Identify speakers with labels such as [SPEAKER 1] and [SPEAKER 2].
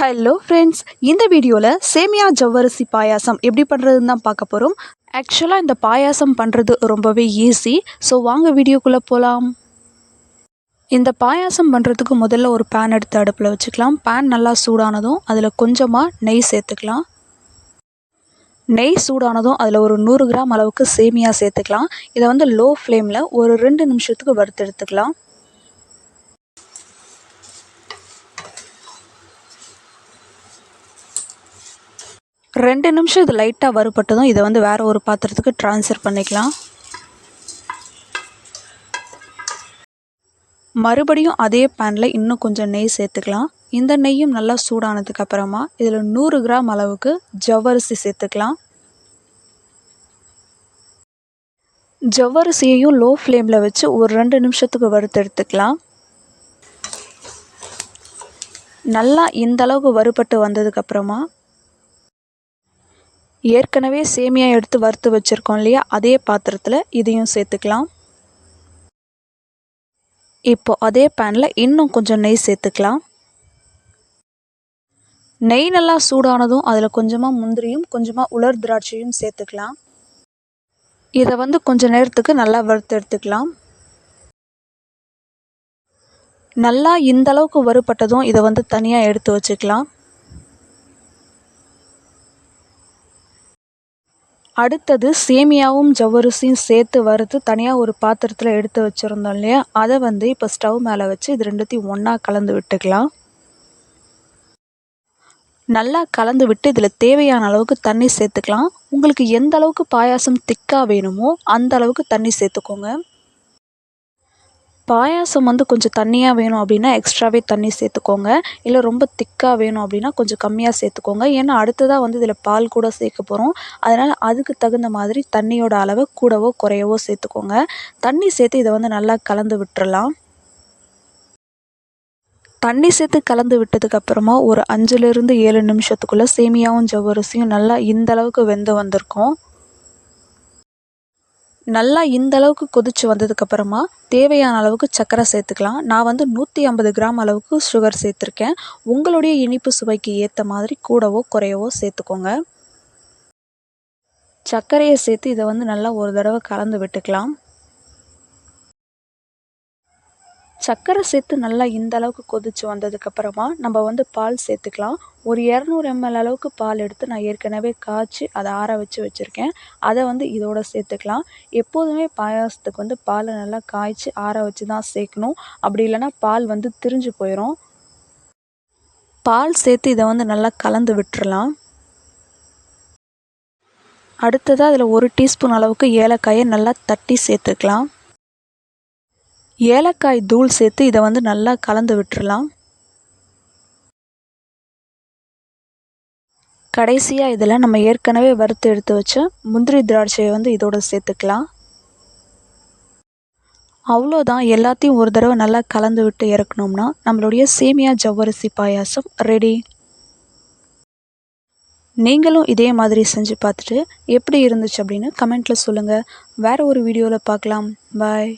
[SPEAKER 1] Hello friends, இந்த வீடியோவில் சேமியா ஜவ்வரிசி பாயாசம் எப்படி பண்ணுறதுன்னு தான் பார்க்க போகிறோம். ஆக்சுவலாக இந்த பாயாசம் பண்ணுறது ரொம்பவே ஈஸி. ஸோ வாங்க வீடியோக்குள்ளே போகலாம். இந்த பாயாசம் பண்ணுறதுக்கு முதல்ல ஒரு பேன் எடுத்து அடுப்பில் வச்சுக்கலாம். பேன் நல்லா சூடானதும் அதில் கொஞ்சமாக நெய் சேர்த்துக்கலாம். நெய் சூடானதும் அதில் ஒரு 100 கிராம் அளவுக்கு சேமியா சேர்த்துக்கலாம். இதை வந்து லோ ஃப்ளேமில் ஒரு 2 நிமிஷத்துக்கு வறுத்து எடுத்துக்கலாம். 2 நிமிஷம் இது லைட்டாக வறுபட்டதும் இதை வந்து வேறு ஒரு பாத்திரத்துக்கு ட்ரான்ஸ்ஃபர் பண்ணிக்கலாம். மறுபடியும் அதே பேனில் இன்னும் கொஞ்சம் நெய் சேர்த்துக்கலாம். இந்த நெய்யும் நல்லா சூடானதுக்கு அப்புறமா இதில் 100 கிராம் அளவுக்கு ஜவ்வரிசி சேர்த்துக்கலாம். ஜவ்வரிசியையும் லோ ஃப்ளேமில் வச்சு ஒரு 2 நிமிஷத்துக்கு வறுத்து எடுத்துக்கலாம். நல்லா இந்த அளவுக்கு வறுபட்டு வந்ததுக்கப்புறமா ஏற்கனவே சேமியா எடுத்து வறுத்து வச்சுருக்கோம் இல்லையா, அதே பாத்திரத்தில் இதையும் சேர்த்துக்கலாம். இப்போ அதே பேனில் இன்னும் கொஞ்சம் நெய் சேர்த்துக்கலாம். நெய் நல்லா சூடானதும் அதில் கொஞ்சமாக முந்திரியும் கொஞ்சமாக உலர் திராட்சையும் சேர்த்துக்கலாம். இதை வந்து கொஞ்சம் நேரத்துக்கு நல்லா வறுத்து எடுத்துக்கலாம். நல்லா இந்த அளவுக்கு வறுபட்டதும் இதை வந்து தனியாக எடுத்து வச்சுக்கலாம். அடுத்தது சேமியாவும் ஜவ்வரிசியும் சேர்த்து வறுத்து தனியாக ஒரு பாத்திரத்தில் எடுத்து வச்சுருந்தோம் இல்லையா, அதை வந்து இப்போ ஸ்டவ் மேலே வச்சு இது ரெண்டுத்தையும் ஒன்றா கலந்து விட்டுக்கலாம். நல்லா கலந்து விட்டு இதில் தேவையான அளவுக்கு தண்ணி சேர்த்துக்கலாம். உங்களுக்கு எந்த அளவுக்கு பாயாசம் திக்காக வேணுமோ அந்த அளவுக்கு தண்ணி சேர்த்துக்கோங்க. பாயாசம் வந்து கொஞ்சம் தண்ணியாக வேணும் அப்படின்னா எக்ஸ்ட்ராவே தண்ணி சேர்த்துக்கோங்க. இல்லை ரொம்ப திக்காக வேணும் அப்படின்னா கொஞ்சம் கம்மியாக சேர்த்துக்கோங்க. ஏன்னா அடுத்ததாக வந்து இதில் பால் கூட சேர்க்க போகிறோம். அதனால் அதுக்கு தகுந்த மாதிரி தண்ணியோட அளவை கூடவோ குறையவோ சேர்த்துக்கோங்க. தண்ணி சேர்த்து இதை வந்து நல்லா கலந்து விட்டுறலாம். தண்ணி சேர்த்து கலந்து விட்டதுக்கப்புறமா ஒரு 5லிருந்து 7 நிமிஷத்துக்குள்ளே சேமியாவும் ஜவ்வரிசியும் நல்லா இந்த அளவுக்கு வெந்து வந்திருக்கும். நல்லா இந்த அளவுக்கு கொதித்து வந்ததுக்கப்புறமா தேவையான அளவுக்கு சர்க்கரை சேர்த்துக்கலாம். நான் வந்து 150 கிராம் அளவுக்கு சுகர் சேர்த்துருக்கேன். உங்களுடைய இனிப்பு சுவைக்கு ஏற்ற மாதிரி கூடவோ குறையவோ சேர்த்துக்கோங்க. சர்க்கரையை சேர்த்து இதை வந்து நல்லா ஒரு தடவை கலந்து விட்டுக்கலாம். சர்க்கரை சேர்த்து நல்லா இந்த அளவுக்கு கொதித்து வந்ததுக்கப்புறமா நம்ம வந்து பால் சேர்த்துக்கலாம். ஒரு 200 ml அளவுக்கு பால் எடுத்து நான் ஏற்கனவே காய்ச்சி அதை ஆற வச்சு வச்சுருக்கேன். அதை வந்து இதோட சேர்த்துக்கலாம். எப்போதுமே பாயாசத்துக்கு வந்து பாலை நல்லா காய்ச்சி ஆற வச்சு தான் சேர்க்கணும். அப்படி இல்லைன்னா பால் வந்து திரிஞ்சு போயிடும். பால் சேர்த்து இதை வந்து நல்லா கலந்து விட்டுறலாம். அடுத்ததாக அதில் 1 டீஸ்பூன் அளவுக்கு ஏலக்காயை நல்லா தட்டி சேர்த்துக்கலாம். ஏலக்காய் தூள் சேர்த்து இதை வந்து நல்லா கலந்து விட்டுறலாம். கடைசியாக இதில் நம்ம ஏற்கனவே வறுத்து எடுத்து வச்ச முந்திரி திராட்சையை வந்து இதோட சேர்த்துக்கலாம். அவ்வளோதான், எல்லாத்தையும் ஒரு தடவை நல்லா கலந்து விட்டு இறக்கணும்னா நம்மளுடைய சேமியா ஜவ்வரிசி பாயாசம் ரெடி. நீங்களும் இதே மாதிரி செஞ்சு பார்த்துட்டு எப்படி இருந்துச்சு அப்படின்னு கமெண்ட்டில் சொல்லுங்கள். வேறு ஒரு வீடியோவில் பார்க்கலாம். பாய்.